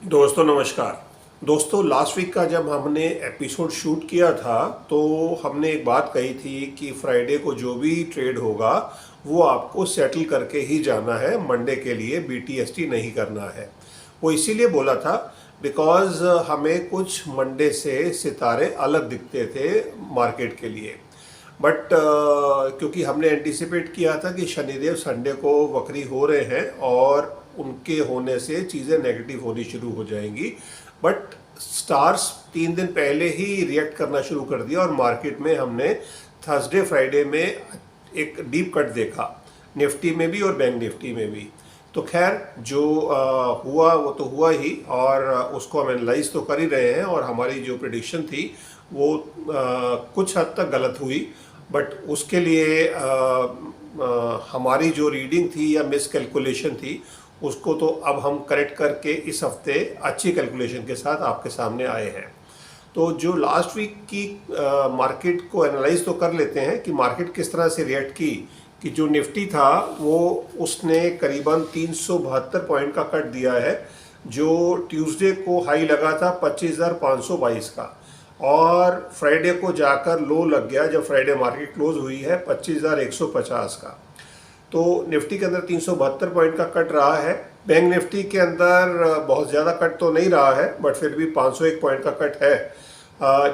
दोस्तों नमस्कार। दोस्तों लास्ट वीक का जब हमने एपिसोड शूट किया था तो हमने एक बात कही थी कि फ्राइडे को जो भी ट्रेड होगा वो आपको सेटल करके ही जाना है, मंडे के लिए बीटीएसटी नहीं करना है। वो इसीलिए बोला था बिकॉज हमें कुछ मंडे से सितारे अलग दिखते थे मार्केट के लिए। बट क्योंकि हमने एंटिसिपेट किया था कि शनिदेव संडे को वक्री हो रहे हैं और उनके होने से चीज़ें नेगेटिव होनी शुरू हो जाएंगी। बट स्टार्स 3 दिन पहले ही रिएक्ट करना शुरू कर दिया और मार्केट में हमने थर्सडे फ्राइडे में एक डीप कट देखा, निफ्टी में भी और बैंक निफ्टी में भी। तो खैर जो हुआ वो तो हुआ ही, और उसको हम एनालाइज तो कर ही रहे हैं, और हमारी जो प्रिडिक्शन थी वो कुछ हद तक गलत हुई। बट उसके लिए हमारी जो रीडिंग थी या मिस कैलकुलेशन थी उसको तो अब हम करेक्ट करके इस हफ्ते अच्छी कैलकुलेशन के साथ आपके सामने आए हैं। तो जो लास्ट वीक की मार्केट को एनालाइज तो कर लेते हैं कि मार्केट किस तरह से रिएक्ट की। कि जो निफ्टी था वो उसने करीबन 372 पॉइंट का कट दिया है, जो ट्यूसडे को हाई लगा था 25,522 का, और फ्राइडे को जाकर लो लग गया जब फ्राइडे मार्केट क्लोज हुई है 25,150 का। तो निफ्टी के अंदर 372 पॉइंट का कट रहा है। बैंक निफ्टी के अंदर बहुत ज़्यादा कट तो नहीं रहा है, बट फिर भी 501 पॉइंट का कट है।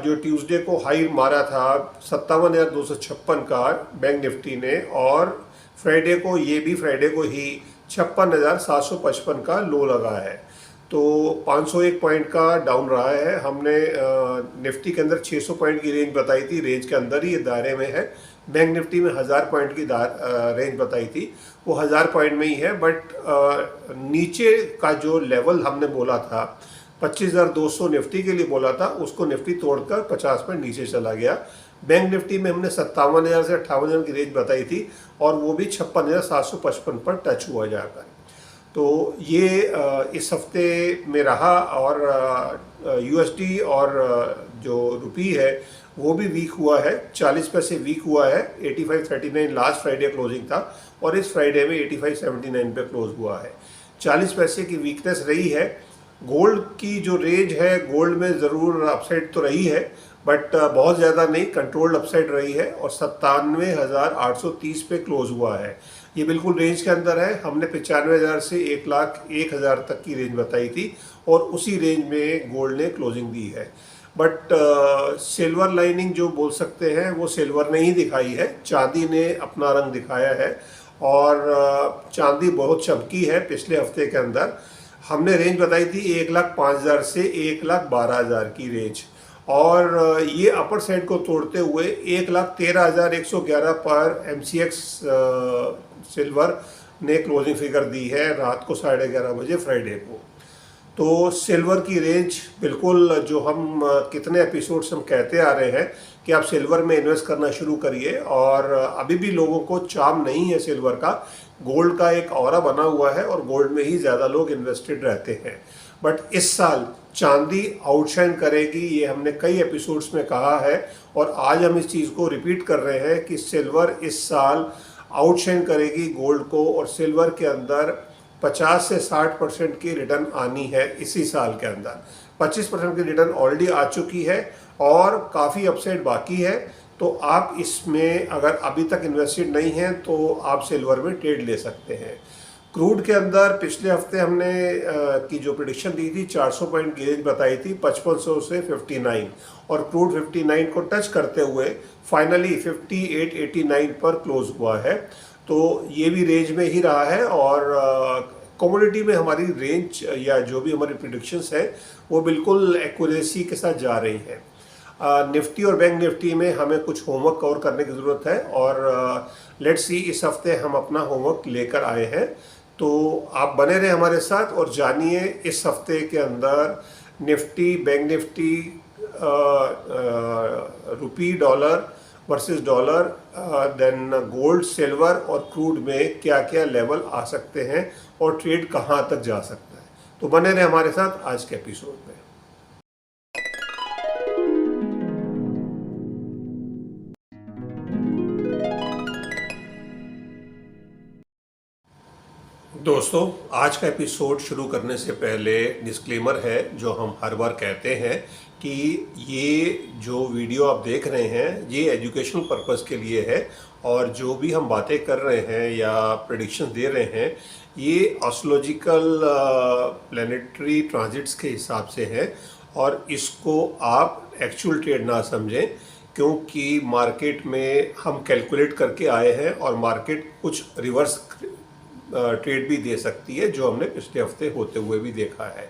जो ट्यूसडे को हाई मारा था 57,256 का बैंक निफ्टी ने, और फ्राइडे को ही 56,755 का लो लगा है। तो 501 पॉइंट का डाउन रहा है। हमने निफ्टी के अंदर 600 पॉइंट की रेंज बताई थी, रेंज के अंदर ही ये दायरे में है। बैंक निफ्टी में 1000 पॉइंट की रेंज बताई थी, वो 1000 पॉइंट में ही है। बट नीचे का जो लेवल हमने बोला था 25,200 निफ्टी के लिए बोला था, उसको निफ्टी तोड़कर 50 पॉइंट नीचे चला गया। बैंक निफ्टी में हमने 57,000 से 58,000 की रेंज बताई थी, और वो भी 56,755 पर टच हुआ जाकर। तो ये इस हफ्ते में रहा। और यूएसडी और जो रुपी है वो भी वीक हुआ है, 40 पैसे वीक हुआ है। 85.39 लास्ट फ्राइडे क्लोजिंग था, और इस फ्राइडे में 85.79 पे क्लोज हुआ है। 40 पैसे की वीकनेस रही है। गोल्ड की जो रेंज है, गोल्ड में ज़रूर अपसाइड तो रही है, बट बहुत ज़्यादा नहीं, कंट्रोल्ड अपसाइड रही है, और 97,830 पे क्लोज हुआ है। ये बिल्कुल रेंज के अंदर है। हमने 95,000 से 1,01,000 तक की रेंज बताई थी, और उसी रेंज में गोल्ड ने क्लोजिंग दी है। बट सिल्वर लाइनिंग जो बोल सकते हैं वो सिल्वर ने ही दिखाई है, चांदी ने अपना रंग दिखाया है। और चांदी बहुत चमकी है पिछले हफ्ते के अंदर। हमने रेंज बताई थी 1,05,000 से 1,12,000 की रेंज, और ये अपर साइड को तोड़ते हुए 1,13,111 पर एमसीएक्स सिल्वर ने क्लोजिंग फिगर दी है रात को 11:30 बजे फ्राइडे को। तो सिल्वर की रेंज बिल्कुल, जो हम कितने एपिसोड्स हम कहते आ रहे हैं कि आप सिल्वर में इन्वेस्ट करना शुरू करिए, और अभी भी लोगों को चार्म नहीं है सिल्वर का। गोल्ड का एक ऑरा बना हुआ है, और गोल्ड में ही ज़्यादा लोग इन्वेस्टेड रहते हैं। बट इस साल चांदी आउटशाइन करेगी, ये हमने कई एपिसोड्स में कहा है, और आज हम इस चीज़ को रिपीट कर रहे हैं कि सिल्वर इस साल आउटशाइन करेगी गोल्ड को, और सिल्वर के अंदर 50 से 60% की रिटर्न आनी है इसी साल के अंदर। 25% की रिटर्न ऑलरेडी आ चुकी है, और काफ़ी अपसाइड बाकी है। तो आप इसमें अगर अभी तक इन्वेस्टेड नहीं हैं तो आप सिल्वर में ट्रेड ले सकते हैं। क्रूड के अंदर पिछले हफ्ते हमने की जो प्रिडिक्शन दी थी 400 पॉइंट की रेंज बताई थी 5500 से 59, और क्रूड 59 को टच करते हुए फाइनली 5889 पर क्लोज हुआ है। तो ये भी रेंज में ही रहा है, और कमोडिटी में हमारी रेंज या जो भी हमारी प्रिडिक्शंस है वो बिल्कुल एक्यूरेसी के साथ जा रही है। निफ्टी और बैंक निफ्टी में हमें कुछ होमवर्क कवर करने की ज़रूरत है, और लेट्स सी इस हफ्ते हम अपना होमवर्क लेकर आए हैं। तो आप बने रहे हमारे साथ और जानिए इस हफ्ते के अंदर Nifty, bank Nifty, rupee dollar versus dollar, then gold, silver और क्रूड में क्या क्या लेवल आ सकते हैं, और ट्रेड कहाँ तक जा सकता है। तो बने रहे हमारे साथ आज के एपिसोड में। दोस्तों, आज का एपिसोड शुरू करने से पहले डिस्क्लेमर है जो हम हर बार कहते हैं कि ये जो वीडियो आप देख रहे हैं ये एजुकेशनल पर्पस के लिए है और जो भी हम बातें कर रहे हैं या प्रेडिक्शन दे रहे हैं ये एस्ट्रोलॉजिकल प्लैनेटरी ट्रांजिट्स के हिसाब से है और इसको आप एक्चुअल ट्रेड ना समझें, क्योंकि मार्केट में हम कैलकुलेट करके आए हैं और मार्केट कुछ रिवर्स ट्रेड भी दे सकती है, जो हमने पिछले हफ्ते होते हुए भी देखा है।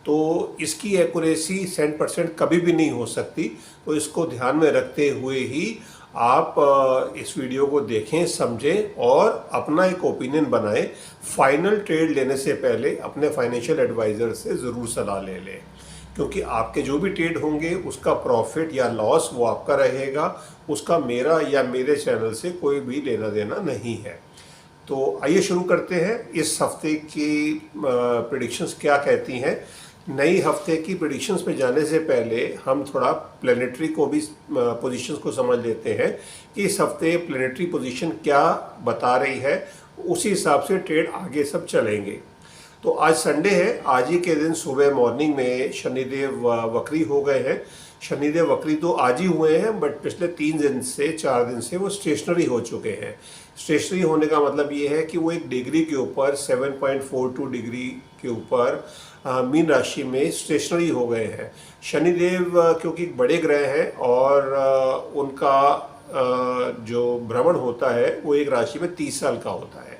तो इसकी एक्यूरेसी 100% कभी भी नहीं हो सकती, तो इसको ध्यान में रखते हुए ही आप इस वीडियो को देखें, समझें और अपना एक ओपिनियन बनाएं। फाइनल ट्रेड लेने से पहले अपने फाइनेंशियल एडवाइज़र से ज़रूर सलाह ले लें, क्योंकि आपके जो भी ट्रेड होंगे उसका प्रॉफिट या लॉस वो आपका रहेगा, उसका मेरा या मेरे चैनल से कोई भी लेना देना नहीं है। तो आइए शुरू करते हैं। इस हफ्ते की प्रेडिक्शंस क्या कहती हैं। नई हफ्ते की प्रेडिक्शंस पे जाने से पहले हम थोड़ा प्लैनेटरी को भी पोजीशंस को समझ लेते हैं कि इस हफ्ते प्लैनेटरी पोजीशन क्या बता रही है, उसी हिसाब से ट्रेड आगे सब चलेंगे। तो आज संडे है, आज ही के दिन सुबह मॉर्निंग में शनिदेव वक्री हो गए हैं। शनिदेव वक्री तो आज ही हुए हैं, बट पिछले 3 दिन से 4 दिन से वो स्टेशनरी हो चुके हैं। स्टेशनरी होने का मतलब ये है कि वो एक डिग्री के ऊपर 7.42 डिग्री के ऊपर मीन राशि में स्टेशनरी हो गए हैं। शनिदेव क्योंकि बड़े ग्रह हैं और उनका जो भ्रमण होता है वो एक राशि में 30 साल का होता है।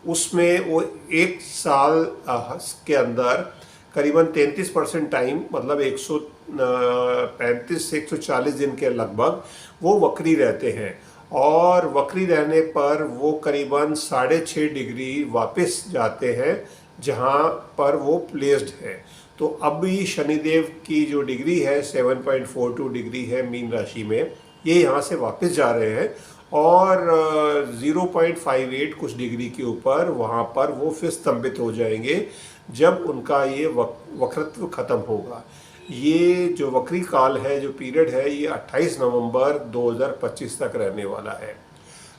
उसमें वो एक साल के अंदर करीबन 33% टाइम, मतलब 135 से 140 दिन के लगभग वो वक्री रहते हैं और वक्री रहने पर वो करीबन 6.5 डिग्री वापस जाते हैं जहां पर वो प्लेस्ड है। तो अब भी शनिदेव की जो डिग्री है 7.42 डिग्री है मीन राशि में, ये यहाँ से वापस जा रहे हैं और 0.58 कुछ डिग्री के ऊपर वहाँ पर वो फिर स्तंभित हो जाएंगे जब उनका ये वक्रत्व खत्म होगा। ये जो वक्री काल है, जो पीरियड है, ये 28 नवंबर 2025 तक रहने वाला है।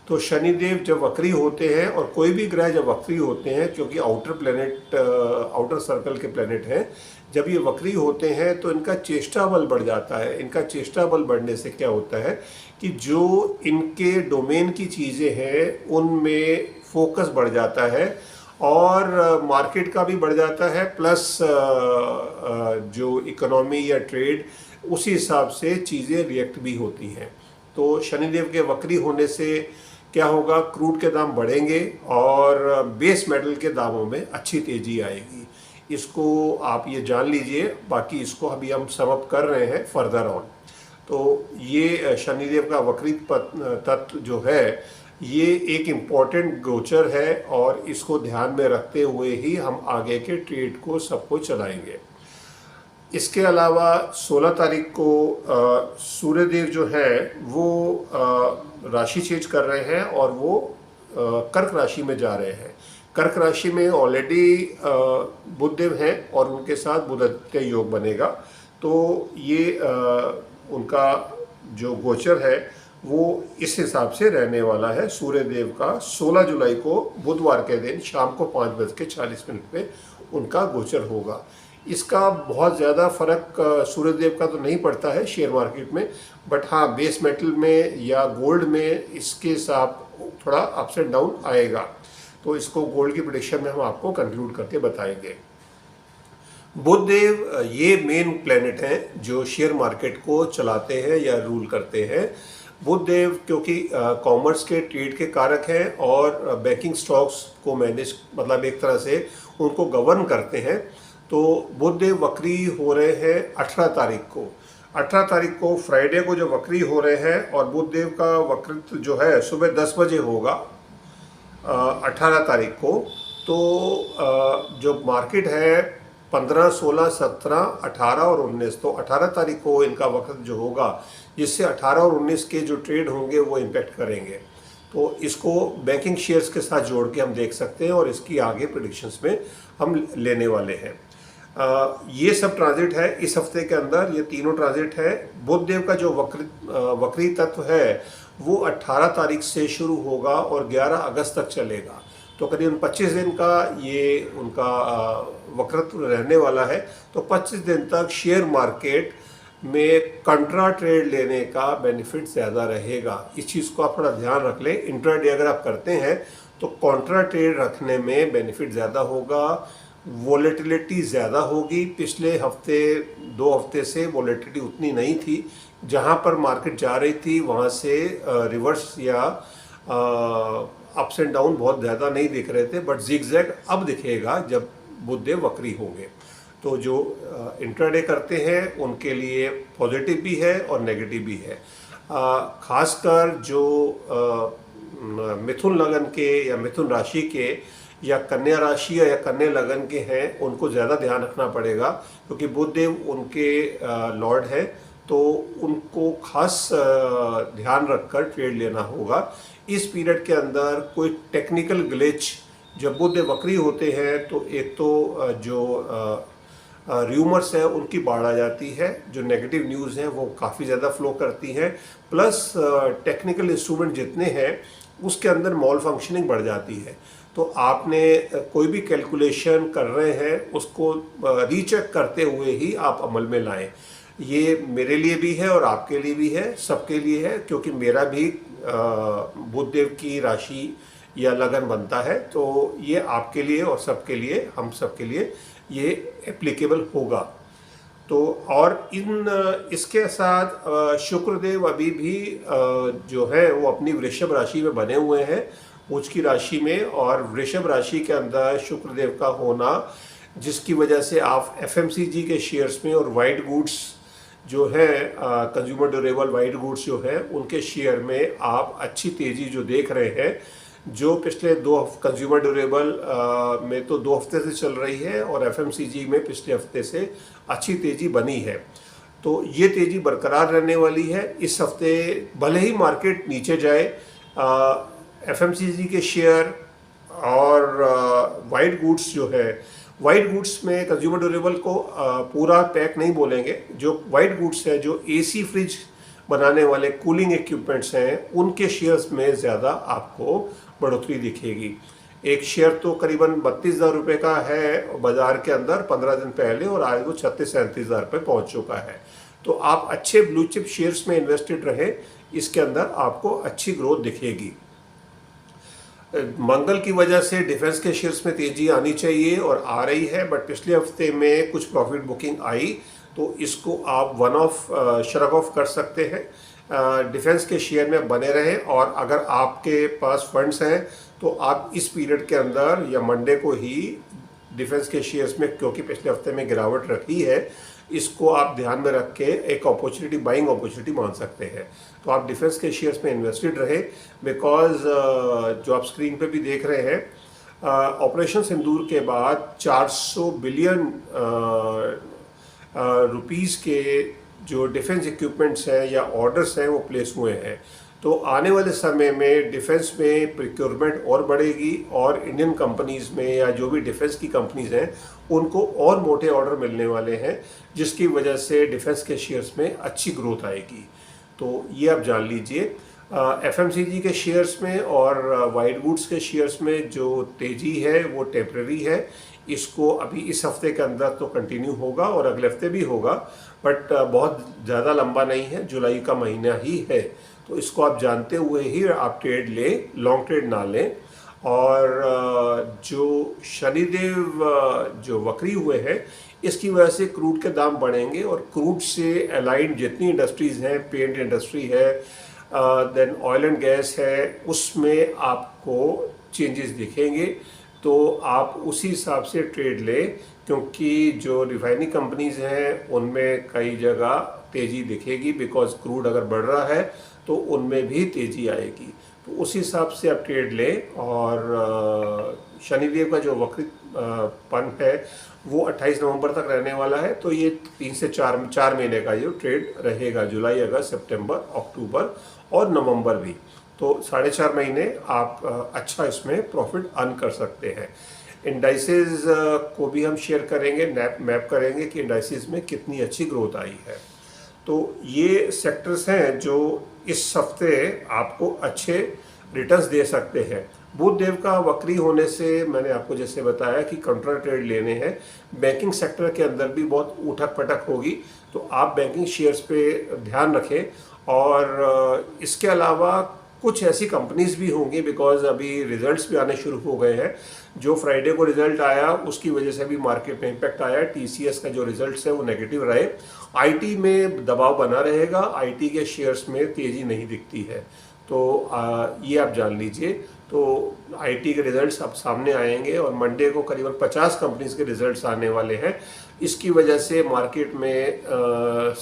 तो शनिदेव जब वक्री होते हैं और कोई भी ग्रह जब वक्री होते हैं, क्योंकि आउटर सर्कल के प्लेनेट हैं, जब ये वक्री होते हैं तो इनका चेष्टा बल बढ़ जाता है। इनका चेष्टा बल बढ़ने से क्या होता है कि जो इनके डोमेन की चीज़ें हैं उनमें फोकस बढ़ जाता है और मार्केट का भी बढ़ जाता है, प्लस जो इकोनॉमी या ट्रेड उसी हिसाब से चीज़ें रिएक्ट भी होती हैं। तो शनिदेव के वक्री होने से क्या होगा, क्रूड के दाम बढ़ेंगे और बेस मेटल के दामों में अच्छी तेज़ी आएगी। इसको आप ये जान लीजिए, बाकी इसको अभी हम समअप कर रहे हैं फर्दर ऑन। तो ये शनिदेव का वक्री तत्व जो है ये एक इम्पॉर्टेंट गोचर है और इसको ध्यान में रखते हुए ही हम आगे के ट्रेड को सबको चलाएंगे। इसके अलावा 16 तारीख को सूर्यदेव जो है वो राशि चेंज कर रहे हैं और वो कर्क राशि में जा रहे हैं। कर्क राशि में ऑलरेडी बुधदेव हैं और उनके साथ बुधादित्य योग बनेगा। तो ये उनका जो गोचर है वो इस हिसाब से रहने वाला है। सूर्यदेव का 16 जुलाई को बुधवार के दिन शाम को 5:40 पे उनका गोचर होगा। इसका बहुत ज़्यादा फर्क सूर्यदेव का तो नहीं पड़ता है शेयर मार्केट में, बट हाँ बेस मेटल में या गोल्ड में इसके साथ थोड़ा अप्स एंड डाउन आएगा। तो इसको गोल्ड की प्रेडिक्शन में हम आपको कंक्लूड करके बताएंगे। बुधदेव ये मेन प्लेनेट हैं जो शेयर मार्केट को चलाते हैं या रूल करते हैं। बुधदेव क्योंकि कॉमर्स के ट्रेड के कारक हैं और बैंकिंग स्टॉक्स को मैनेज, मतलब एक तरह से उनको गवर्न करते हैं। तो बुधदेव वक्री हो रहे हैं 18 तारीख को। 18 तारीख को फ्राइडे को जो वक्री हो रहे हैं और बुधदेव का वक्रित्व जो है सुबह 10 बजे होगा 18 तारीख को। तो जो मार्केट है 15, 16, 17, 18 और 19, तो 18 तारीख को इनका वक्त जो होगा, जिससे 18 और 19 के जो ट्रेड होंगे वो इम्पेक्ट करेंगे। तो इसको बैंकिंग शेयर्स के साथ जोड़ के हम देख सकते हैं और इसकी आगे प्रेडिक्शंस में हम लेने वाले हैं। ये सब ट्रांजिट है इस हफ्ते के अंदर, ये तीनों ट्रांजिट है। बुधदेव का जो वक्री तत्व है वो 18 तारीख से शुरू होगा और 11 अगस्त तक चलेगा। तो करीबन 25 दिन का ये उनका वक्रत्व रहने वाला है। तो 25 दिन तक शेयर मार्केट में कंट्रा ट्रेड लेने का बेनिफिट ज़्यादा रहेगा। इस चीज़ को आप थोड़ा ध्यान रख लें। इंट्राडे अगर आप करते हैं तो कॉन्ट्रा ट्रेड रखने में बेनिफिट ज़्यादा होगा, वॉलेटिलिटी ज़्यादा होगी। पिछले हफ्ते 2 हफ्ते से वॉलेटिलिटी उतनी नहीं थी, जहाँ पर मार्केट जा रही थी वहाँ से रिवर्स या अप्स एंड डाउन बहुत ज़्यादा नहीं दिख रहे थे, बट जिगजैग अब दिखेगा जब बुधदेव वक्री होंगे। तो जो इंट्राडे करते हैं उनके लिए पॉजिटिव भी है और नेगेटिव भी है। खासकर जो मिथुन लगन के या मिथुन राशि के या कन्या राशि या कन्या लगन के हैं, उनको ज़्यादा ध्यान रखना पड़ेगा, क्योंकि बुधदेव उनके लॉर्ड है। तो उनको खास ध्यान रखकर ट्रेड लेना होगा। इस पीरियड के अंदर कोई टेक्निकल ग्लिच, जब बुधदेव वक्री होते हैं तो एक तो जो र्यूमर्स है उनकी बाढ़ आ जाती है, जो नेगेटिव न्यूज़ हैं वो काफ़ी ज़्यादा फ्लो करती हैं, प्लस टेक्निकल इंस्ट्रूमेंट जितने हैं उसके अंदर मॉल फंक्शनिंग बढ़ जाती है। तो आपने कोई भी कैलकुलेशन कर रहे हैं उसको रीचेक करते हुए ही आप अमल में लाएं। ये मेरे लिए भी है और आपके लिए भी है, सबके लिए है, क्योंकि मेरा भी बुधदेव की राशि या लगन बनता है। तो ये आपके लिए और सबके लिए, हम सबके लिए ये एप्लीकेबल होगा। तो और इसके साथ शुक्रदेव अभी भी जो है वो अपनी वृषभ राशि में बने हुए हैं, उच्च की राशि में। और वृषभ राशि के अंदर शुक्रदेव का होना, जिसकी वजह से आप एफएमसीजी के शेयर्स में और वाइट गुड्स जो है, कंज्यूमर ड्यूरेबल वाइट गुड्स जो है, उनके शेयर में आप अच्छी तेज़ी जो देख रहे हैं, जो पिछले 2 कंज्यूमर ड्यूरेबल में तो 2 हफ्ते से चल रही है और एफएमसीजी में पिछले हफ्ते से अच्छी तेज़ी बनी है। तो ये तेज़ी बरकरार रहने वाली है। इस हफ्ते भले ही मार्केट नीचे जाए, एफएमसीजी के शेयर और वाइट गुड्स जो है, वाइट गुड्स में कंज्यूमर ड्यूरेबल को पूरा पैक नहीं बोलेंगे, जो वाइट गुड्स है, जो एसी फ्रिज बनाने वाले कूलिंग इक्विपमेंट्स हैं, उनके शेयर्स में ज़्यादा आपको बढ़ोतरी दिखेगी। एक शेयर तो करीबन 32,000 रुपये का है बाज़ार के अंदर 15 दिन पहले, और आज वो 36-37,000 रुपये पहुँच चुका है। तो आप अच्छे ब्लू चिप शेयर्स में इन्वेस्टेड रहें, इसके अंदर आपको अच्छी ग्रोथ दिखेगी। मंगल की वजह से डिफेंस के शेयर्स में तेज़ी आनी चाहिए और आ रही है, बट पिछले हफ्ते में कुछ प्रॉफिट बुकिंग आई, तो इसको आप वन ऑफ श्रग ऑफ कर सकते हैं। डिफेंस के शेयर में बने रहें, और अगर आपके पास फंड्स हैं तो आप इस पीरियड के अंदर या मंडे को ही डिफेंस के शेयर्स में, क्योंकि पिछले हफ्ते में गिरावट रखी है, इसको आप ध्यान में रख के एक अपॉर्चुनिटी, बाइंग अपॉर्चुनिटी मान सकते हैं। तो आप डिफेंस के शेयर्स में इन्वेस्टेड रहे, बिकॉज जो आप स्क्रीन पे भी देख रहे हैं, ऑपरेशन सिंदूर के बाद 400 बिलियन रुपीज़ के जो डिफेंस इक्विपमेंट्स हैं या ऑर्डर्स हैं वो प्लेस हुए हैं। तो आने वाले समय में डिफेंस में प्रिक्योरमेंट और बढ़ेगी, और इंडियन कंपनीज़ में या जो भी डिफेंस की कंपनीज़ हैं उनको और मोटे ऑर्डर मिलने वाले हैं, जिसकी वजह से डिफेंस के शेयर्स में अच्छी ग्रोथ आएगी। तो ये आप जान लीजिए। एफएमसीजी के शेयर्स में और वाइट गुड्स के शेयर्स में जो तेज़ी है वो टेम्परेरी है। इसको अभी इस हफ्ते के अंदर तो कंटिन्यू होगा और अगले हफ्ते भी होगा, बट बहुत ज़्यादा लंबा नहीं है, जुलाई का महीना ही है। तो इसको आप जानते हुए ही आप ट्रेड लें, लॉन्ग ट्रेड ना लें। और जो शनिदेव जो वक्री हुए हैं, इसकी वजह से क्रूड के दाम बढ़ेंगे, और क्रूड से अलाइंड जितनी इंडस्ट्रीज़ हैं, पेंट इंडस्ट्री है, देन ऑयल एंड गैस है, उसमें आपको चेंजेस दिखेंगे। तो आप उसी हिसाब से ट्रेड लें, क्योंकि जो रिफाइनिंग कंपनीज़ हैं उनमें कई जगह तेज़ी दिखेगी, बिकॉज क्रूड अगर बढ़ रहा है तो उनमें भी तेज़ी आएगी। तो उस हिसाब से आप ट्रेड लें। और शनिदेव का जो वक्रित पन है वो 28 नवंबर तक रहने वाला है। तो ये 3 से 4 महीने का जो ट्रेड रहेगा, जुलाई, अगस्त, सितंबर, अक्टूबर और नवंबर भी। तो 4.5 महीने आप अच्छा इसमें प्रॉफिट अर्न कर सकते हैं। इंडाइसेस को भी हम शेयर करेंगे, मैप करेंगे कि इंडाइसेस में कितनी अच्छी ग्रोथ आई है। तो ये सेक्टर्स हैं जो इस हफ्ते आपको अच्छे रिटर्न्स दे सकते हैं। बुध देव का वक्री होने से मैंने आपको जैसे बताया कि काउंटर ट्रेड लेने हैं। बैंकिंग सेक्टर के अंदर भी बहुत उठक पटक होगी, तो आप बैंकिंग शेयर्स पे ध्यान रखें। और इसके अलावा कुछ ऐसी कंपनीज भी होंगी, बिकॉज अभी रिजल्ट्स भी आने शुरू हो गए हैं। जो फ्राइडे को रिजल्ट आया उसकी वजह से भी मार्केट में इम्पैक्ट आया। टीसीएस का जो रिजल्ट्स है वो नेगेटिव रहे। आईटी में दबाव बना रहेगा, आईटी के शेयर्स में तेज़ी नहीं दिखती है, तो ये आप जान लीजिए। तो आईटी के रिजल्ट्स अब सामने आएंगे और मंडे को करीबन 50 कंपनीज के रिजल्ट्स आने वाले हैं। इसकी वजह से मार्केट में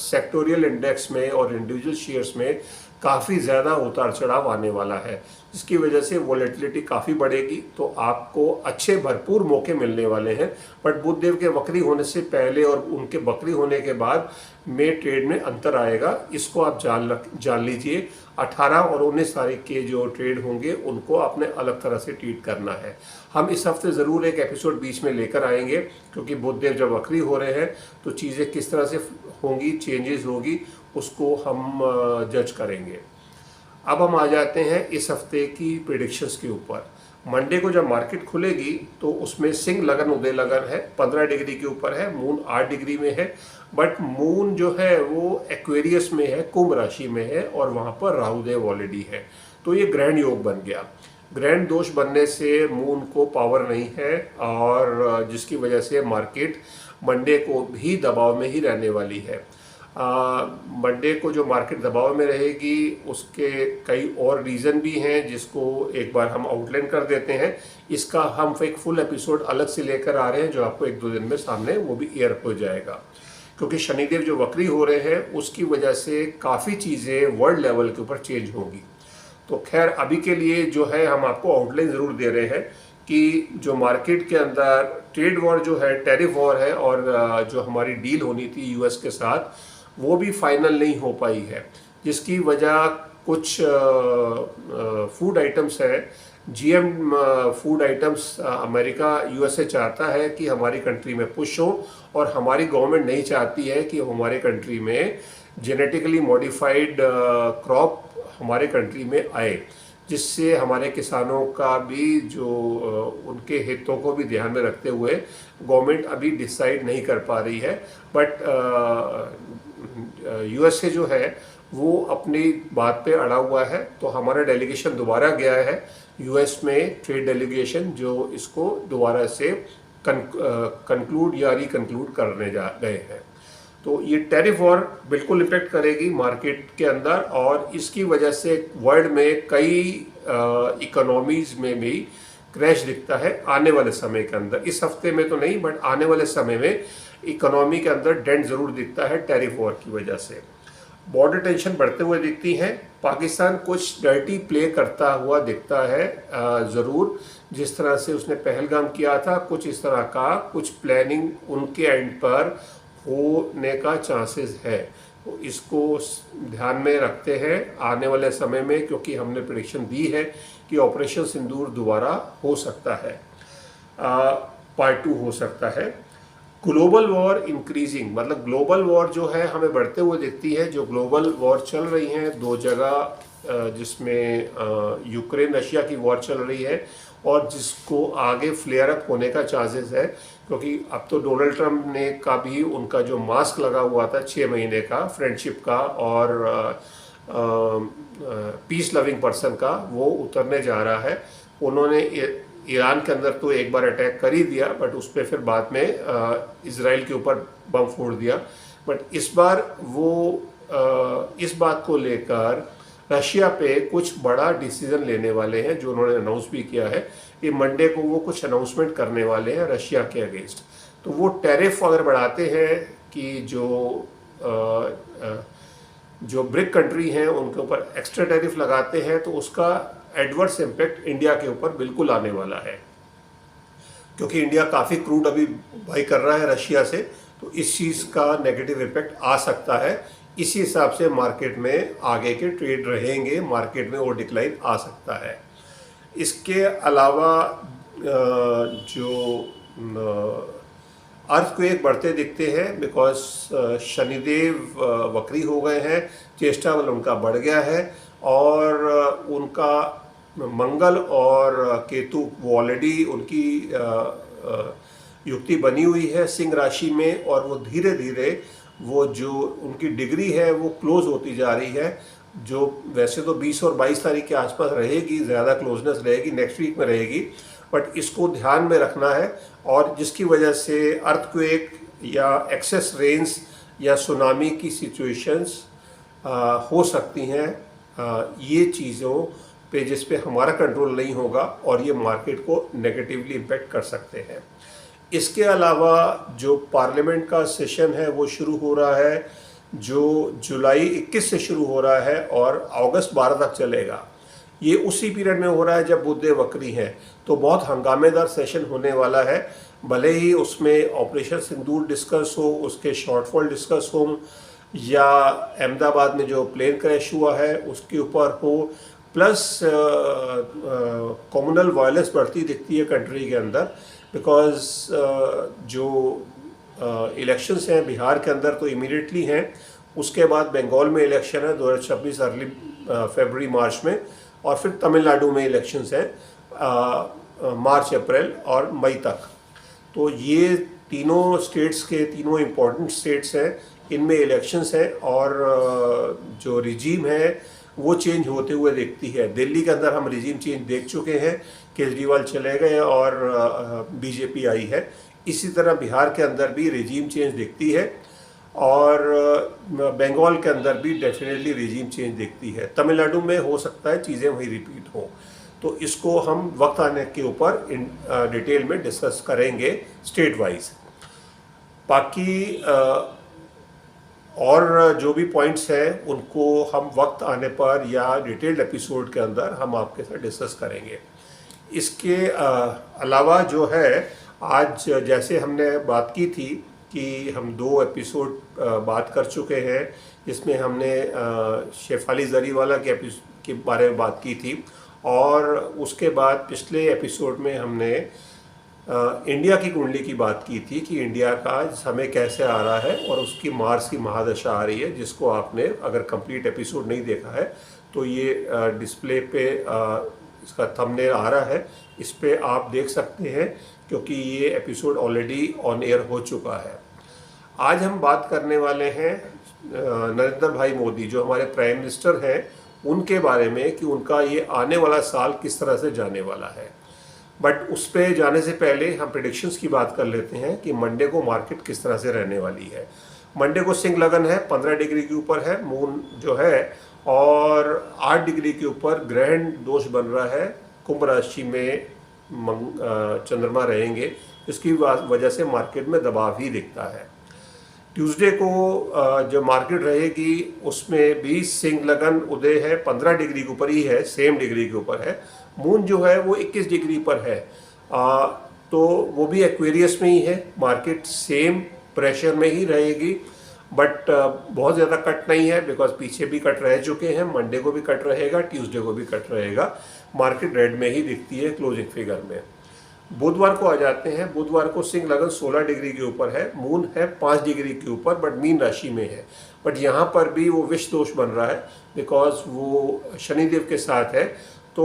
सेक्टोरियल इंडेक्स में और इंडिविजुअल शेयर्स में काफ़ी ज़्यादा उतार चढ़ाव आने वाला है, जिसकी वजह से वॉलेटिलिटी काफ़ी बढ़ेगी। तो आपको अच्छे भरपूर मौके मिलने वाले हैं। बट बुध देव के वक्री होने से पहले और उनके वक्री होने के बाद में ट्रेड में अंतर आएगा, इसको आप जान लीजिए। 18 और 19 तारीख के जो ट्रेड होंगे उनको आपने अलग तरह से ट्रीट करना है। हम इस हफ्ते ज़रूर एक एपिसोड बीच में लेकर आएंगे, क्योंकि बुध देव जब वक्री हो रहे हैं तो चीज़ें किस तरह से होंगी, चेंजेस होगी, उसको हम जज करेंगे। अब हम आ जाते हैं इस हफ्ते की प्रेडिक्शंस के ऊपर। मंडे को जब मार्केट खुलेगी तो उसमें सिंह लगन उदय लगन है, 15 डिग्री के ऊपर है, मून 8 डिग्री में है। बट मून जो है वो एक्वेरियस में है, कुंभ राशि में है, और वहाँ पर राहुदेव ऑलरेडी है। तो ये ग्रैंड योग बन गया। ग्रैंड दोष बनने से मून को पावर नहीं है, और जिसकी वजह से मार्केट मंडे को भी दबाव में ही रहने वाली है। मंडे को जो मार्केट दबाव में रहेगी उसके कई और रीज़न भी हैं, जिसको एक बार हम आउटलाइन कर देते हैं। इसका हम एक फुल एपिसोड अलग से लेकर आ रहे हैं, जो आपको 1-2 दिन में सामने वो भी एयर हो जाएगा। क्योंकि शनिदेव जो वक्री हो रहे हैं उसकी वजह से काफ़ी चीज़ें वर्ल्ड लेवल के ऊपर चेंज होंगी। तो खैर अभी के लिए जो है हम आपको आउटलाइन ज़रूर दे रहे हैं कि जो मार्केट के अंदर ट्रेड वॉर जो है, टैरिफ वॉर है, और जो हमारी डील होनी थी यूएस के साथ वो भी फाइनल नहीं हो पाई है, जिसकी वजह कुछ फूड आइटम्स है। GM food items America USA चाहता है कि हमारी कंट्री में पुश हो, और हमारी गवर्नमेंट नहीं चाहती है कि हमारे कंट्री में जेनेटिकली मॉडिफाइड क्रॉप हमारे कंट्री में आए, जिससे हमारे किसानों का भी जो उनके हितों को भी ध्यान में रखते हुए गवर्नमेंट अभी डिसाइड नहीं कर पा रही है। बट यूएसए जो है वो अपनी बात पे अड़ा हुआ है। तो हमारा डेलीगेशन दोबारा गया है यूएस में, ट्रेड डेलीगेशन, जो इसको दोबारा से कंक्लूड या रिकंक्लूड करने जा गए हैं। तो ये टैरिफ वॉर बिल्कुल इफेक्ट करेगी मार्केट के अंदर, और इसकी वजह से वर्ल्ड में कई इकोनॉमीज में भी क्रैश दिखता है आने वाले समय के अंदर। इस हफ्ते में तो नहीं, बट आने वाले समय में इकोनॉमी के अंदर डेंट ज़रूर दिखता है टैरिफ वॉर की वजह से। बॉर्डर टेंशन बढ़ते हुए दिखती है। पाकिस्तान कुछ डर्टी प्ले करता हुआ दिखता है ज़रूर, जिस तरह से उसने पहलगाम किया था, कुछ इस तरह का कुछ प्लानिंग उनके एंड पर होने का चांसेस है। तो इसको ध्यान में रखते हैं आने वाले समय में, क्योंकि हमने प्रेडिक्शन दी है कि ऑपरेशन सिंदूर दोबारा हो सकता है, पार्ट 2 हो सकता है। ग्लोबल वॉर इंक्रीजिंग, मतलब ग्लोबल वॉर जो है हमें बढ़ते हुए दिखती है। जो ग्लोबल वॉर चल रही हैं 2 जगह, जिसमें यूक्रेन रशिया की वॉर चल रही है, और जिसको आगे फ्लेयर अप होने का चांसेस है, क्योंकि अब तो डोनाल्ड ट्रंप ने का भी उनका जो मास्क लगा हुआ था 6 महीने का फ्रेंडशिप का और पीस लविंग पर्सन का, वो उतरने जा रहा है। उन्होंने ईरान के अंदर तो एक बार अटैक कर ही दिया, बट उस पर फिर बाद में इजराइल के ऊपर बम फोड़ दिया। बट इस बार वो इस बात को लेकर रशिया पे कुछ बड़ा डिसीजन लेने वाले हैं, जो उन्होंने अनाउंस भी किया है कि मंडे को वो कुछ अनाउंसमेंट करने वाले हैं रशिया के अगेंस्ट। तो वो टैरिफ अगर बढ़ाते हैं कि जो ब्रिक कंट्री हैं उनके ऊपर एक्स्ट्रा टैरिफ लगाते हैं, तो उसका एडवर्स इम्पैक्ट इंडिया के ऊपर बिल्कुल आने वाला है, क्योंकि इंडिया काफ़ी क्रूड अभी बाई कर रहा है रशिया से। तो इस चीज़ का नेगेटिव इम्पैक्ट आ सकता है। इसी हिसाब से मार्केट में आगे के ट्रेड रहेंगे, मार्केट में और डिक्लाइन आ सकता है। इसके अलावा जो अर्थक्वेक बढ़ते दिखते हैं, बिकॉज शनिदेव वक्री हो गए हैं, चेष्टा बल उनका बढ़ गया है, और उनका मंगल और केतु वो ऑलरेडी उनकी युक्ति बनी हुई है सिंह राशि में, और वो धीरे धीरे वो जो उनकी डिग्री है वो क्लोज होती जा रही है, जो वैसे तो 20 और 22 तारीख के आसपास रहेगी, ज़्यादा क्लोजनेस रहेगी, नेक्स्ट वीक में रहेगी, बट इसको ध्यान में रखना है। और जिसकी वजह से अर्थक्वेक या एक्सेस रेन्स या सुनामी की सिचुएशंस हो सकती हैं, ये चीज़ों पे जिस पे हमारा कंट्रोल नहीं होगा और ये मार्केट को नेगेटिवली इम्पेक्ट कर सकते हैं। इसके अलावा जो पार्लियामेंट का सेशन है वो शुरू हो रहा है, जो जुलाई 21 से शुरू हो रहा है और अगस्त 12 तक चलेगा। ये उसी पीरियड में हो रहा है जब बुध वक्री है, तो बहुत हंगामेदार सेशन होने वाला है। भले ही उसमें ऑपरेशन सिंदूर डिस्कस हो, उसके शॉर्टफॉल डिस्कस हो, या अहमदाबाद में जो प्लेन क्रैश हुआ है उसके ऊपर हो, प्लस कम्युनल वायलेंस बढ़ती दिखती है कंट्री के अंदर, बिकॉज जो इलेक्शंस हैं बिहार के अंदर तो इमीडिएटली हैं, उसके बाद बंगाल में इलेक्शन है 2026 अर्ली फरवरी मार्च में, और फिर तमिलनाडु में इलेक्शंस हैं मार्च अप्रैल और मई तक। तो ये तीनों स्टेट्स के तीनों इम्पोर्टेंट स्टेट्स हैं, इनमें इलेक्शंस हैं, और जो रिजीम है वो चेंज होते हुए दिखती है। दिल्ली के अंदर हम रिजीम चेंज देख चुके हैं, केजरीवाल चले गए और बीजेपी आई है। इसी तरह बिहार के अंदर भी रिजीम चेंज दिखती है, और बंगाल के अंदर भी डेफिनेटली रिजीम चेंज दिखती है। तमिलनाडु में हो सकता है चीज़ें वही रिपीट हो, तो इसको हम वक्त आने के ऊपर डिटेल में डिस्कस करेंगे स्टेट वाइज। बाकी और जो भी पॉइंट्स हैं उनको हम वक्त आने पर या डिटेल्ड एपिसोड के अंदर हम आपके साथ डिस्कस करेंगे। इसके अलावा जो है, आज जैसे हमने बात की थी कि हम 2 एपिसोड बात कर चुके हैं, जिसमें हमने शेफाली जरीवाला के बारे में बात की थी, और उसके बाद पिछले एपिसोड में हमने इंडिया की कुंडली की बात की थी कि इंडिया का समय कैसे आ रहा है और उसकी मार्स की महादशा आ रही है, जिसको आपने अगर कंप्लीट एपिसोड नहीं देखा है तो ये डिस्प्ले पे इसका थंबनेल आ रहा है, इस पे आप देख सकते हैं, क्योंकि ये एपिसोड ऑलरेडी ऑन एयर हो चुका है। आज हम बात करने वाले हैं नरेंद्र भाई मोदी, जो हमारे प्राइम मिनिस्टर हैं, उनके बारे में कि उनका ये आने वाला साल किस तरह से जाने वाला है। बट उस पर जाने से पहले हम प्रेडिक्शंस की बात कर लेते हैं कि मंडे को मार्केट किस तरह से रहने वाली है। मंडे को सिंह लगन है, 15 डिग्री के ऊपर है मून जो है, और 8 डिग्री के ऊपर ग्रहण दोष बन रहा है, कुंभ राशि में चंद्रमा रहेंगे, इसकी वजह से मार्केट में दबाव ही दिखता है। ट्यूसडे को जो मार्केट रहेगी उसमें भी सिंह लगन उदय है, 15 डिग्री के ऊपर ही है, सेम डिग्री के ऊपर है। मून जो है वो 21 डिग्री पर है, तो वो भी एक्वेरियस में ही है। मार्केट सेम प्रेशर में ही रहेगी, बट बहुत ज़्यादा कट नहीं है, बिकॉज पीछे भी कट रह चुके हैं, मंडे को भी कट रहेगा, ट्यूसडे को भी कट रहेगा। मार्केट रेड में ही दिखती है क्लोजिंग फिगर में। बुधवार को आ जाते हैं। बुधवार को सिंह लगन 16 डिग्री के ऊपर है, मून है 5 डिग्री के ऊपर, बट मीन राशि में है। बट यहाँ पर भी वो विष दोष बन रहा है, बिकॉज वो शनिदेव के साथ है, तो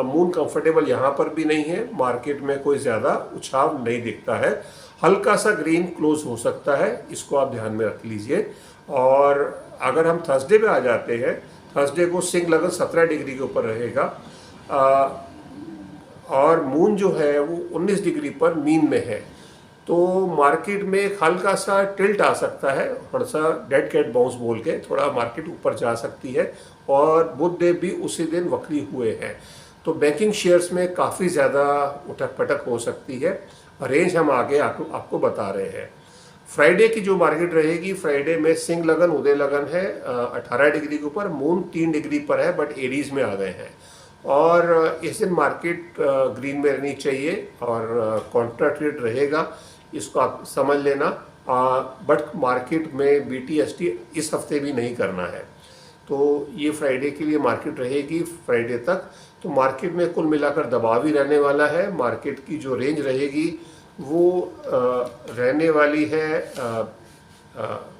मून कंफर्टेबल यहाँ पर भी नहीं है। मार्केट में कोई ज़्यादा उछाव नहीं दिखता है, हल्का सा ग्रीन क्लोज हो सकता है, इसको आप ध्यान में रख लीजिए। और अगर हम थर्सडे पे आ जाते हैं, थर्सडे को सिंह लगन 17 डिग्री के ऊपर रहेगा, और मून जो है वो 19 डिग्री पर मीन में है। तो मार्केट में एक हल्का सा टिल्ट आ सकता है, थोड़ा सा डेड कैट बाउंस बोल के थोड़ा मार्केट ऊपर जा सकती है, और बुध देव भी उसी दिन वक्री हुए हैं, तो बैंकिंग शेयर्स में काफ़ी ज़्यादा उठक पटक हो सकती है। रेंज हम आगे आपको बता रहे हैं। फ्राइडे की जो मार्केट रहेगी, फ्राइडे में सिंह लगन उदय लगन है 18 डिग्री के ऊपर, मून 3 डिग्री पर है, बट एरीज में आ गए हैं, और इस दिन मार्केट ग्रीन में रहनी चाहिए और कॉन्ट्रा ट्रेड रहेगा, इसको आप समझ लेना। बट मार्केट में BTST इस हफ्ते भी नहीं करना है, तो ये फ्राइडे के लिए मार्केट रहेगी फ्राइडे तक। तो मार्केट में कुल मिलाकर दबाव ही रहने वाला है। मार्केट की जो रेंज रहेगी वो रहने वाली है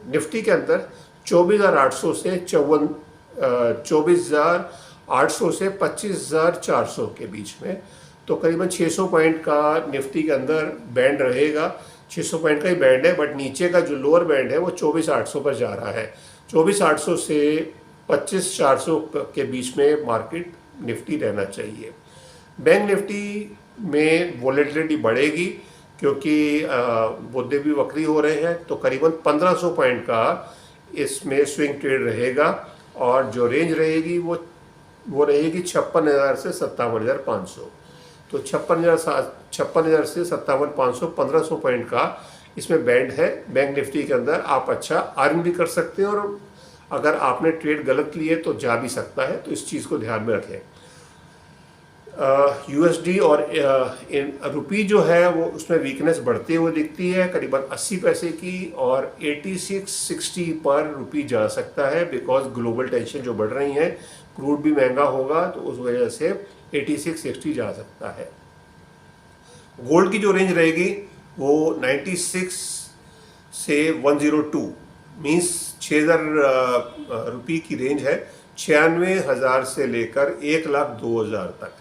निफ्टी के अंदर 24,800 से 24,800 800 से 25,400 के बीच में। तो करीबन 600 पॉइंट का निफ्टी के अंदर बैंड रहेगा। 600 पॉइंट का ही बैंड है, बट नीचे का जो लोअर बैंड है वो 24,800 पर जा रहा है। 24,800 से 25,400 के बीच में मार्केट निफ्टी रहना चाहिए। बैंक निफ्टी में वॉलेटिलिटी बढ़ेगी क्योंकि मुद्दे भी वक्री हो रहे हैं, तो करीबन 1500 पॉइंट का इसमें स्विंग ट्रेड रहेगा और जो रेंज रहेगी वो रहेगी 56,000 से 57,500। तो 56,000 से 57,500, 1500 पॉइंट का इसमें बैंड है। बैंक निफ्टी के अंदर आप अच्छा अर्न भी कर सकते हैं और अगर आपने ट्रेड गलत लिए तो जा भी सकता है, तो इस चीज़ को ध्यान में रखें। यूएसडी और रुपी जो है वो उसमें वीकनेस बढ़ते हुए दिखती है, करीबन 80 पैसे की, और 8660 पर रुपी जा सकता है बिकॉज ग्लोबल टेंशन जो बढ़ रही हैं, क्रूड भी महंगा होगा तो उस वजह से 8660 जा सकता है। गोल्ड की जो रेंज रहेगी वो 96 से 102 मीन्स 6,000 रुपये की रेंज है। 96,000 से लेकर 1,02,000 तक।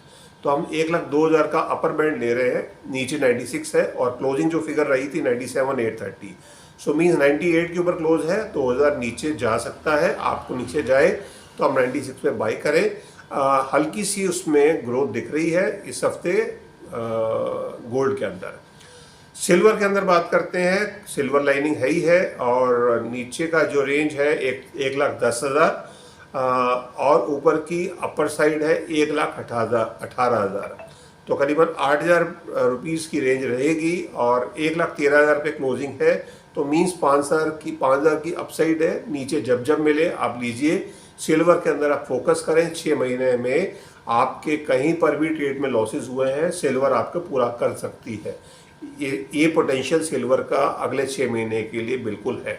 तो हम 1,02,000 का अपर बैंड ले रहे हैं, नीचे 96 है और क्लोजिंग जो फिगर रही थी 97,830। सो मीन्स 98 के ऊपर क्लोज है, 2,000 नीचे जा सकता है। आपको नीचे जाए तो हम 96 में बाई करें। हल्की सी उसमें ग्रोथ दिख रही है इस हफ्ते गोल्ड के अंदर। सिल्वर के अंदर बात करते हैं, सिल्वर लाइनिंग है ही है और नीचे का जो रेंज है 1,10,000 और ऊपर की अपर साइड है 1,18,000। तो करीबन 8,000 रुपीज़ की रेंज रहेगी और 1,13,000 पे क्लोजिंग है। तो मीन्स 5,000 की अपसाइड है। नीचे जब जब मिले आप लीजिए। सिल्वर के अंदर आप फोकस करें। 6 महीने में आपके कहीं पर भी ट्रेड में लॉसेस हुए हैं, सिल्वर आपको पूरा कर सकती है। ये पोटेंशियल सिल्वर का अगले 6 महीने के लिए बिल्कुल है,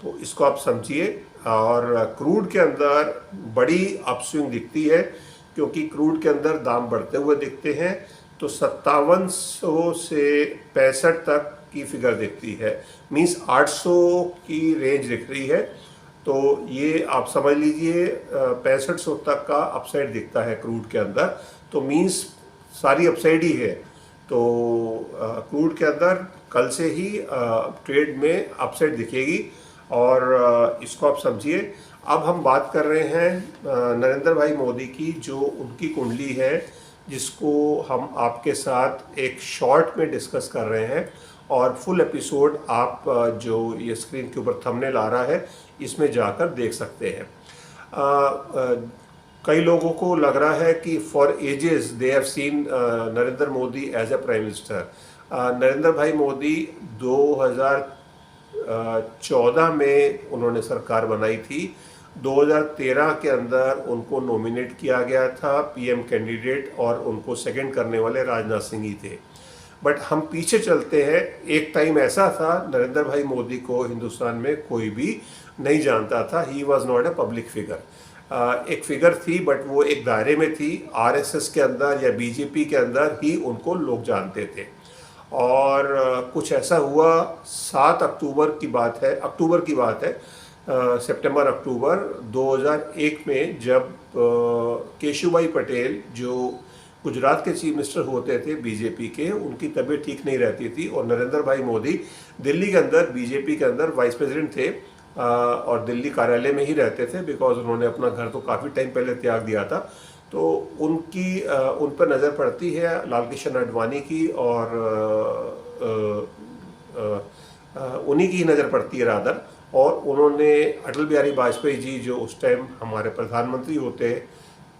तो इसको आप समझिए। और क्रूड के अंदर बड़ी अपस्विंग दिखती है क्योंकि क्रूड के अंदर दाम बढ़ते हुए दिखते हैं। तो 5700 से 65 तक की फिगर दिखती है, मीन्स 800 की रेंज दिख रही है। तो ये आप समझ लीजिए 6500 तक का अपसाइड दिखता है क्रूड के अंदर। तो मीन्स सारी अपसाइड ही है। तो क्रूड के अंदर कल से ही ट्रेड में अपसाइड दिखेगी और इसको आप समझिए। अब हम बात कर रहे हैं नरेंद्र भाई मोदी की, जो उनकी कुंडली है जिसको हम आपके साथ एक शॉर्ट में डिस्कस कर रहे हैं और फुल एपिसोड आप जो ये स्क्रीन के ऊपर थंबनेल आ रहा है इसमें जाकर देख सकते हैं। कई लोगों को लग रहा है कि for ages they have seen Narendra Modi as a prime minister. Narendra भाई मोदी 2014 में उन्होंने सरकार बनाई थी। 2013 के अंदर उनको नॉमिनेट किया गया था पीएम कैंडिडेट और उनको सेकंड करने वाले राजनाथ सिंह ही थे। बट हम पीछे चलते हैं, एक टाइम ऐसा था नरेंद्र भाई मोदी को हिंदुस्तान में कोई भी नहीं जानता था। He was not a public figure. एक फिगर थी बट वो एक दायरे में थी। आरएसएस के अंदर या बीजेपी के अंदर ही उनको लोग जानते थे। और कुछ ऐसा हुआ 7 अक्टूबर की बात है, सितंबर अक्टूबर 2001 में, जब केशुभाई पटेल जो गुजरात के चीफ मिनिस्टर होते थे बीजेपी के, उनकी तबीयत ठीक नहीं रहती थी और नरेंद्र भाई मोदी दिल्ली के अंदर बीजेपी के अंदर वाइस प्रेसिडेंट थे और दिल्ली कार्यालय में ही रहते थे बिकॉज उन्होंने अपना घर तो काफ़ी टाइम पहले त्याग दिया था। तो उन पर नज़र पड़ती है लाल कृष्ण आडवाणी की और उन्हीं की नज़र पड़ती है रादर। और उन्होंने अटल बिहारी वाजपेयी जी जो उस टाइम हमारे प्रधानमंत्री होते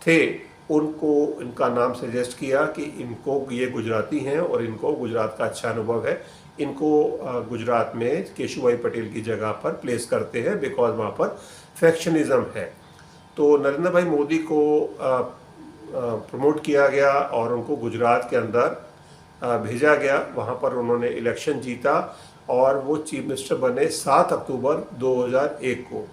थे उनको इनका नाम सजेस्ट किया कि इनको, ये गुजराती हैं और इनको गुजरात का अच्छा अनुभव है, इनको गुजरात में केशुभाई पटेल की जगह पर प्लेस करते हैं बिकॉज वहाँ पर फैक्शनिज़्म है। तो नरेंद्र भाई मोदी को प्रमोट किया गया और उनको गुजरात के अंदर भेजा गया। वहाँ पर उन्होंने इलेक्शन जीता और वो चीफ मिनिस्टर बने 7 अक्टूबर 2001 को।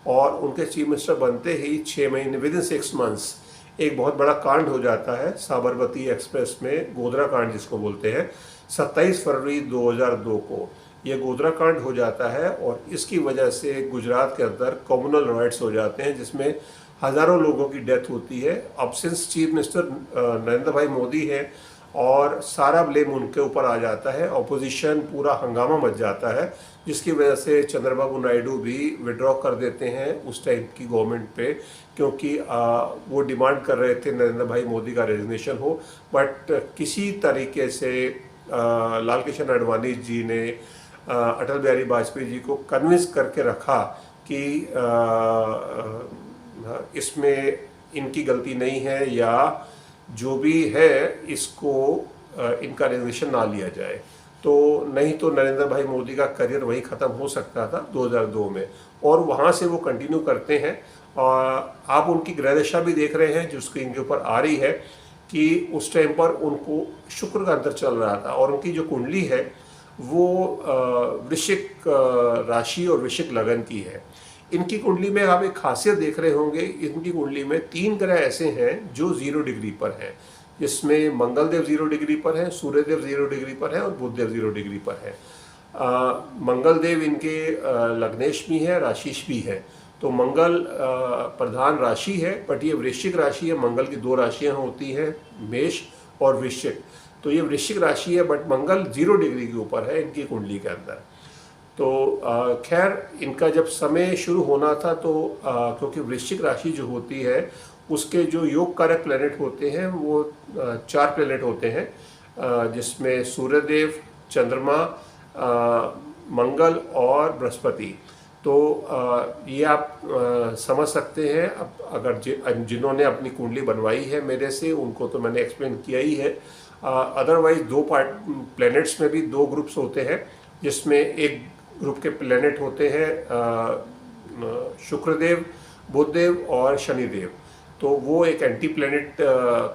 और उनके चीफ मिनिस्टर बनते ही 6 महीने, विद इन 6 मंथ्स, एक बहुत बड़ा कांड हो जाता है साबरमती एक्सप्रेस में, गोधरा कांड जिसको बोलते हैं। 27 फरवरी 2002 को ये गोधरा कांड हो जाता है और इसकी वजह से गुजरात के अंदर कम्युनल राइट्स हो जाते हैं जिसमें हज़ारों लोगों की डेथ होती है। अब सिंस चीफ मिनिस्टर नरेंद्र भाई मोदी है और सारा ब्लेम उनके ऊपर आ जाता है, ऑपोजिशन पूरा हंगामा मच जाता है, जिसकी वजह से चंद्रबाबू नायडू भी विड्रॉ कर देते हैं उस टाइम की गवर्नमेंट पे, क्योंकि वो डिमांड कर रहे थे नरेंद्र भाई मोदी का रेजिग्नेशन हो। बट किसी तरीके से लाल कृष्ण आडवाणी जी ने अटल बिहारी वाजपेयी जी को कन्विंस करके रखा कि इसमें इनकी गलती नहीं है, या जो भी है इसको इनका रेजिग्नेशन ना लिया जाए। तो नहीं तो नरेंद्र भाई मोदी का करियर वही ख़त्म हो सकता था 2002 में, और वहाँ से वो कंटिन्यू करते हैं। और आप उनकी ग्रहदशा भी देख रहे हैं जो स्क्रीन के ऊपर आ रही है कि उस टाइम पर उनको शुक्र का अंतर चल रहा था, और उनकी जो कुंडली है वो वृश्चिक राशि और वृश्चिक लगन की है। इनकी कुंडली में आप एक खासियत देख रहे होंगे, इनकी कुंडली में 3 ग्रह ऐसे हैं जो 0 डिग्री पर हैं, जिसमें मंगल देव 0 डिग्री पर है, सूर्य देव 0 डिग्री पर है और बुध देव 0 डिग्री पर है। मंगल देव इनके लग्नेश भी है, राशिश भी है। तो मंगल प्रधान राशि है, बट ये वृश्चिक राशि है। मंगल की 2 राशियां होती हैं, मेष और वृश्चिक। तो ये वृश्चिक राशि है, बट मंगल 0 डिग्री के ऊपर है इनकी कुंडली के अंदर। तो खैर इनका जब समय शुरू होना था तो क्योंकि वृश्चिक राशि जो होती है उसके जो योग कारक प्लेनेट होते हैं वो 4 प्लेनेट होते हैं, जिसमें सूर्यदेव, चंद्रमा, मंगल और बृहस्पति। तो ये आप समझ सकते हैं। अब अगर जिन्होंने अपनी कुंडली बनवाई है मेरे से, उनको तो मैंने एक्सप्लेन किया ही है। अदरवाइज 2 प्लैनेट्स में भी 2 ग्रुप्स होते हैं, जिसमें एक ग्रुप के प्लैनेट होते हैं शुक्रदेव, बुधदेव और शनिदेव। तो वो एक एंटी प्लैनेट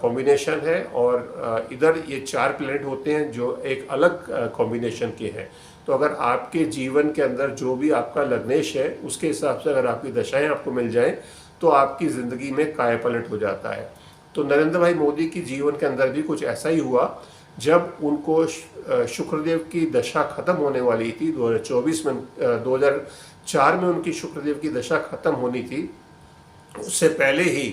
कॉम्बिनेशन है, और इधर ये 4 प्लैनेट होते हैं जो एक अलग कॉम्बिनेशन के हैं। तो अगर आपके जीवन के अंदर जो भी आपका लग्नेश है उसके हिसाब से अगर आपकी दशाएं आपको मिल जाएं तो आपकी ज़िंदगी में कायापलट हो जाता है। तो नरेंद्र भाई मोदी की जीवन के अंदर भी कुछ ऐसा ही हुआ। जब उनको शुक्रदेव की दशा खत्म होने वाली थी 2024 में, 2004 में उनकी शुक्रदेव की दशा खत्म होनी थी, उससे पहले ही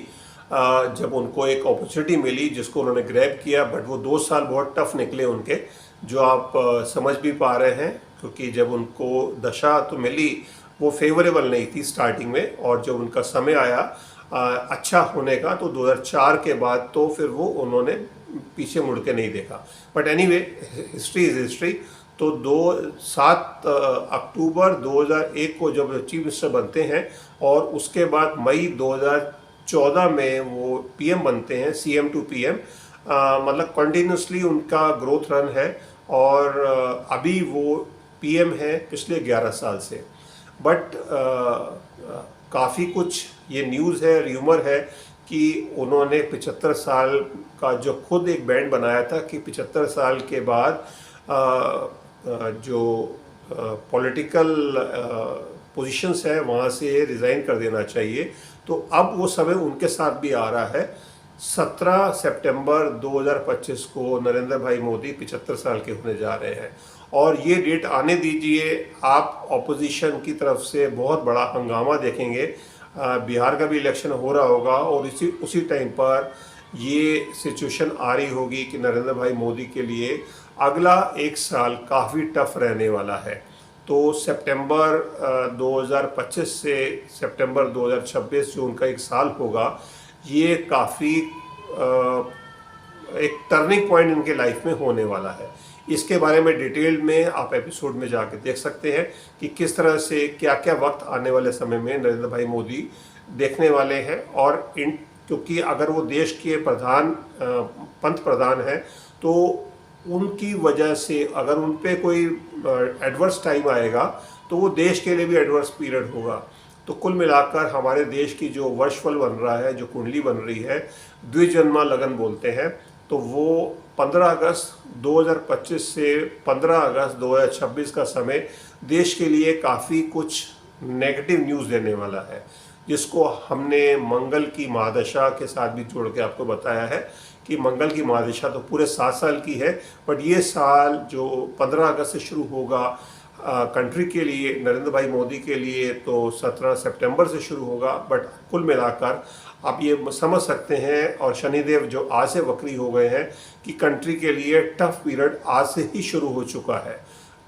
जब उनको एक अपॉर्चुनिटी मिली जिसको उन्होंने ग्रैब किया, बट वो 2 साल बहुत टफ निकले उनके, जो आप समझ भी पा रहे हैं, क्योंकि जब उनको दशा तो मिली वो फेवरेबल नहीं थी स्टार्टिंग में, और जब उनका समय आया अच्छा होने का तो 2004 के बाद तो फिर वो उन्होंने पीछे मुड़ के नहीं देखा। But anyway, history is history. तो 7 अक्टूबर 2001 को जब चीफ मिनिस्टर बनते हैं, और उसके बाद मई 2014 में वो पीएम बनते हैं, सीएम टू पीएम। मतलब कंटिन्यूसली उनका ग्रोथ रन है, और अभी वो पीएम है पिछले 11 साल से। बट काफ़ी कुछ ये न्यूज़ है, र्यूमर है कि उन्होंने 75 साल का जो खुद एक बैंड बनाया था कि 75 साल के बाद जो पॉलिटिकल पोजीशंस है वहाँ से रिज़ाइन कर देना चाहिए। तो अब वो समय उनके साथ भी आ रहा है। 17 सितंबर 2025 को नरेंद्र भाई मोदी 75 साल के होने जा रहे हैं, और ये डेट आने दीजिए, आप ऑपोजिशन की तरफ से बहुत बड़ा हंगामा देखेंगे। बिहार का भी इलेक्शन हो रहा होगा, और उसी टाइम पर ये सिचुएशन आ रही होगी कि नरेंद्र भाई मोदी के लिए अगला 1 साल काफ़ी टफ रहने वाला है। तो सितंबर 2025 से सितंबर 2026 जो उनका 1 साल होगा, ये काफ़ी एक टर्निंग पॉइंट इनके लाइफ में होने वाला है। इसके बारे में डिटेल में आप एपिसोड में जाके देख सकते हैं कि किस तरह से क्या क्या वक्त आने वाले समय में नरेंद्र भाई मोदी देखने वाले हैं। और क्योंकि अगर वो देश के पंत प्रधान हैं, तो उनकी वजह से अगर उन पे कोई एडवर्स टाइम आएगा तो वो देश के लिए भी एडवर्स पीरियड होगा। तो कुल मिलाकर हमारे देश की जो वर्षफल बन रहा है, जो कुंडली बन रही है, द्विजन्मा लगन बोलते हैं, तो वो 15 अगस्त 2025 से 15 अगस्त 2026 का समय देश के लिए काफ़ी कुछ नेगेटिव न्यूज़ देने वाला है, जिसको हमने मंगल की महादशा के साथ भी जोड़ के आपको बताया है कि मंगल की महादशा तो पूरे 7 साल की है, बट ये साल जो 15 अगस्त से शुरू होगा, कंट्री के लिए, नरेंद्र भाई मोदी के लिए तो 17 सितंबर से शुरू होगा, बट कुल मिलाकर आप ये समझ सकते हैं, और शनिदेव जो आज से वक्री हो गए हैं, कि कंट्री के लिए टफ पीरियड आज से ही शुरू हो चुका है।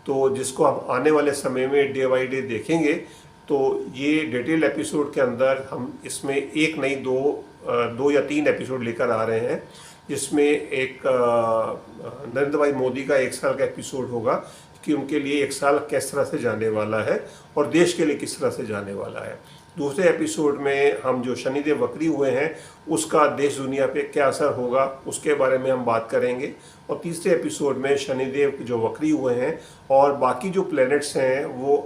तो जिसको हम आने वाले समय में डे बाई डे देखेंगे। तो ये डिटेल एपिसोड के अंदर हम इसमें एक नहीं दो या तीन एपिसोड लेकर आ रहे हैं, जिसमें एक नरेंद्र भाई मोदी का 1 साल का एपिसोड होगा कि उनके लिए 1 साल किस तरह से जाने वाला है और देश के लिए किस तरह से जाने वाला है। दूसरे एपिसोड में हम जो शनिदेव वक्री हुए हैं उसका देश दुनिया पे क्या असर होगा उसके बारे में हम बात करेंगे। और तीसरे एपिसोड में शनिदेव जो वक्री हुए हैं और बाकी जो प्लैनेट्स हैं वो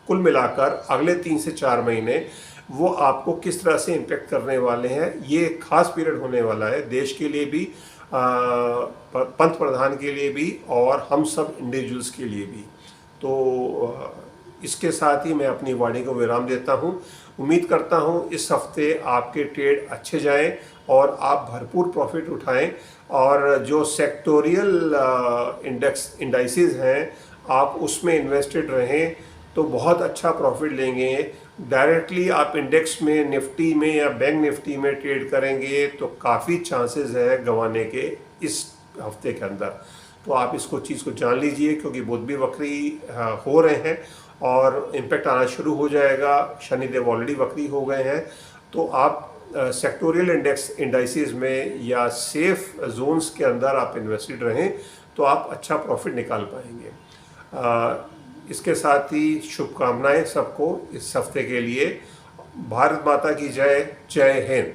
कुल मिलाकर अगले 3 से 4 महीने वो आपको किस तरह से इम्पेक्ट करने वाले हैं। ये एक खास पीरियड होने वाला है देश के लिए भी, पंत प्रधान के लिए भी और हम सब इंडिविजुअल्स के लिए भी। तो इसके साथ ही मैं अपनी वाणी को विराम देता हूँ। उम्मीद करता हूँ इस हफ्ते आपके ट्रेड अच्छे जाएं और आप भरपूर प्रॉफिट उठाएं, और जो सेक्टोरियल इंडाइसेस हैं आप उसमें इन्वेस्टेड रहें तो बहुत अच्छा प्रॉफिट लेंगे। डायरेक्टली आप इंडेक्स में, निफ्टी में या बैंक निफ्टी में ट्रेड करेंगे तो काफ़ी चांसेस है गंवाने के इस हफ्ते के अंदर। तो आप इसको चीज़ को जान लीजिए, क्योंकि बुध भी वक्री हो रहे हैं और इम्पैक्ट आना शुरू हो जाएगा। शनिदेव ऑलरेडी वक्री हो गए हैं। तो आप सेक्टोरियल इंडाइसेस में या सेफ जोन्स के अंदर आप इन्वेस्टेड रहें तो आप अच्छा प्रॉफिट निकाल पाएंगे। इसके साथ ही शुभकामनाएं सबको इस हफ्ते के लिए। भारत माता की जय। जय हिंद।